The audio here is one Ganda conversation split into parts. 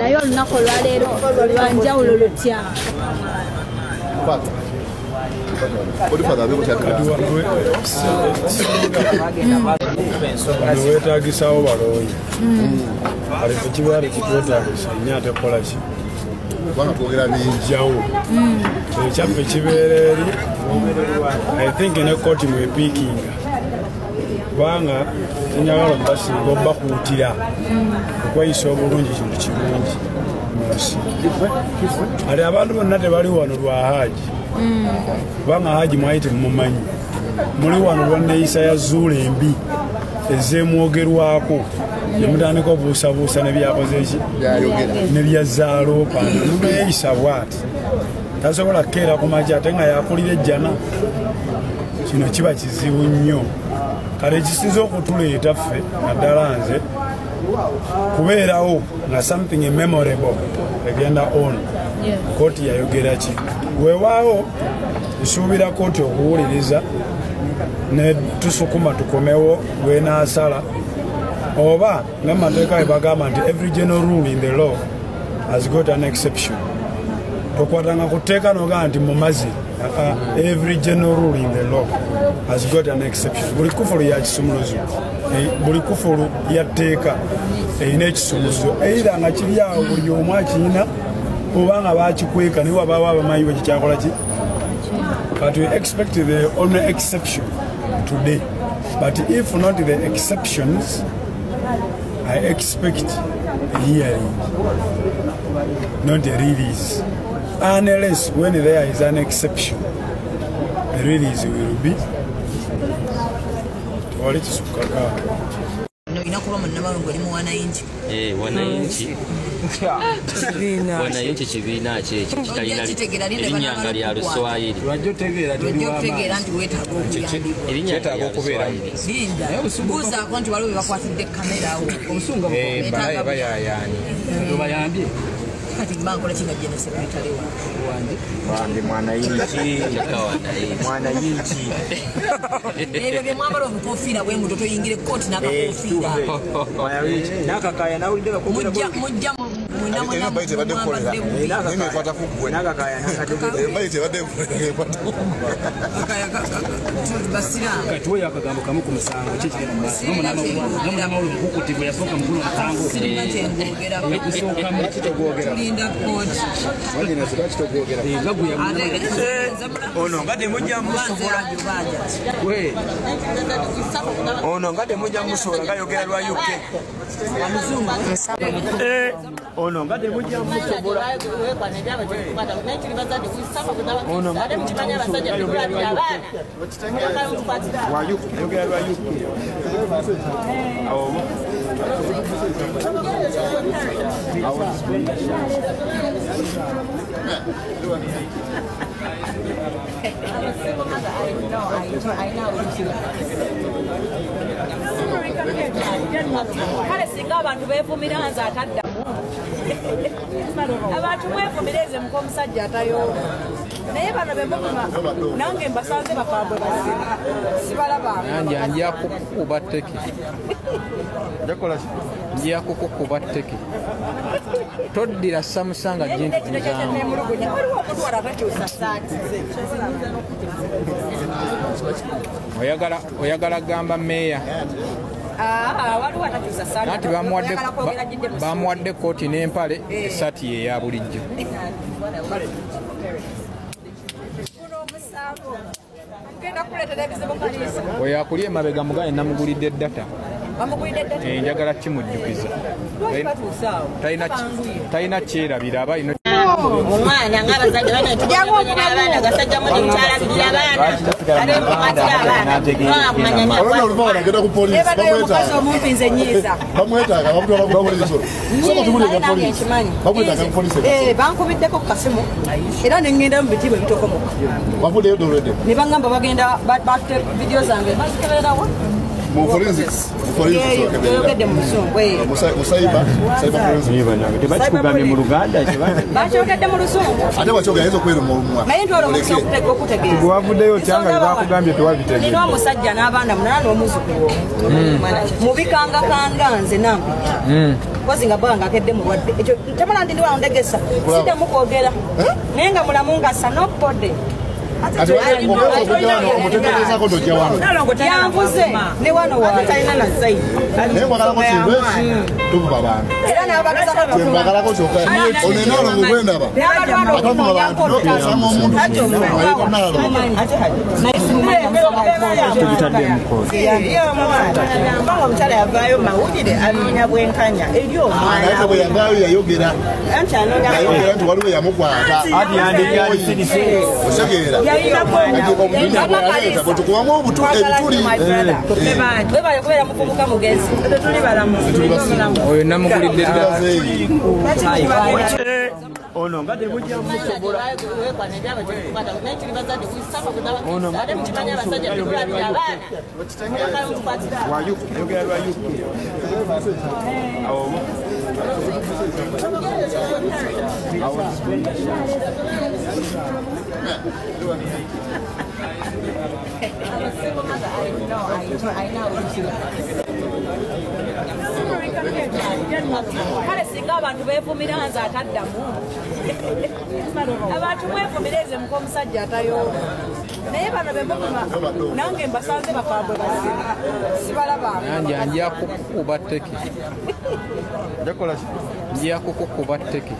naye olunaku olwaleero lwanjawulo lutya? Wetagisawo balooyi alifu kibaale kitwetagisa nnyo ate kukola ki njawulo ekyaffe kibeera eri I think ne kooti mwepiikinga kubanga tenyagala basinga obakuutira okweyisa obulungi kintu kirungi munsi ate abantu bonna tebali wano lwa haaji kubanga haaji mwali temumanyi muli wano lwa neeyisa ya zuula embi ez'emwogerwako nemutandika obuusabuusa nebyakoze ki nebyazaaloopa omuntu yeeyisa bw'ati tasobola kukeera ku makya ate nga yakulira ejjana kino kiba kizibu nnyo kale kisinza okutuleeta ffe naddala nze kubeerawo nga something memorable egenda on kooti yayogera ki weewaawo nsuubira kooti okuwuliriza ne tusukuma tukomewo lwenaasala oba ng'amateeka bwe bagamba nti every general rule in the law has got an exception tokwatanga ku tteeka nogaa nti mumazi every general rule in the law has got an exception buli kufulu ya kisumuluzo buli kufulu ya tteeka erina ekisumuluzo era nga kiri awo buli omu akirina oba nga bakikweka naye wabaawo abamanyi bwe kikyakola ki but we expect the only exception today but if not the exceptions I expect a hearing not a release unless when there is an exception the release will be twali kisukaka inakuba munnamalongo limu wananchi wananchi kibiina kyekyo kitalina erinnyanga lya Luswayiri lwajja otegeera nti weetaaga okubeera linda buuzaako nti waliwo bebakwatidde kamera awo obusunga bayayaani obayambye kati bankola kinga jene sekretari wange mwananchi ebyo bye mwambala obukofiira bwe muto toyingire kooti n'akakofiira n'akakaya nawulidde mujja katuweyo akagambo kamu ku musango kikinomunamawulukukutibwe yasooka mukulu ono nga temujja musobola ngayogera lwa UK ono nga temujja musobola ono nga temujja kale singa abantu beevumira nze ataddamu abantu mwevumireze muko omusajja atayooba naye bano bemuvuma nange mbasanze bakambwe basi sibalabanga nja kukukuba tteke nja kukukuba tteke toddira samusanga jintukuzamu waliwo omuntu wala atakyusa saati oyagala gamba meeya waliwo atakyusa saati nati bamuwadde kooti n'empale esaati ye eya bulijjo oyo akuli emabega mugane namugulidde ddata njagala kimujjukiza talina kyerabira aba omwana ng'abazadde bano tujaganya abaana gasajja mu mukyala bidira abaana omupi nze nyiiza bankubiddeko ku kasimu era nengenda mu biti bwe bitokomoka ne baŋŋamba bagenda batte vidiyo zange bazikebererawa yogedde mu lusungu tebakikugambye mu Luganda bakyogedde mu lusungu naye ntwala omusi okutegeeza wavuddeyo otyanga bebakugambye tewabitegeeza nina omusajja n'abaana munana n'omuzukulu mubikangakanga nze nambi mpozi nga bwanga akedde mulwadde ekyo temala ndi ndiwa ndegesa siddamu kwogera naye nga mulamu nga sa nobody yanvuze ne wano watalina na zaidi era nabagezako kyokka onenalo ngwendaba omukyala yavaayo mawulire anoonya bwenkanya eri omwana bwe yavaayo yayogera nti waliwo yamukwata osegeera tukubamu ebituli webale kubeera muvubuka mugezi tetuli balamu oyo namugulidde ono nga temujja musobola ayogera lwa yuke kale singa abantu beevumira nze ataddamu abantu mwevumireze muko omusajja atayo naye bano bemuvuma nange mbasanze bakambwe bazima sibalabanga nja kukukuba tteke nja kukukuba tteke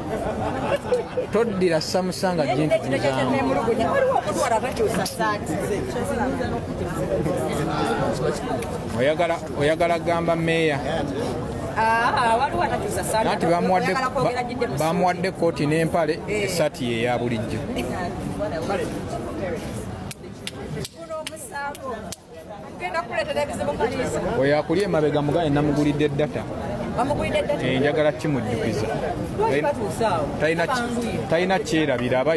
toddira samusanga oyagala gamba meeya nati bamuwadde kooti n'empale esati ye eya bulijjo oyo akuli emabega mugane namugulidde data njagala kimujjukiza talina kyerabira aba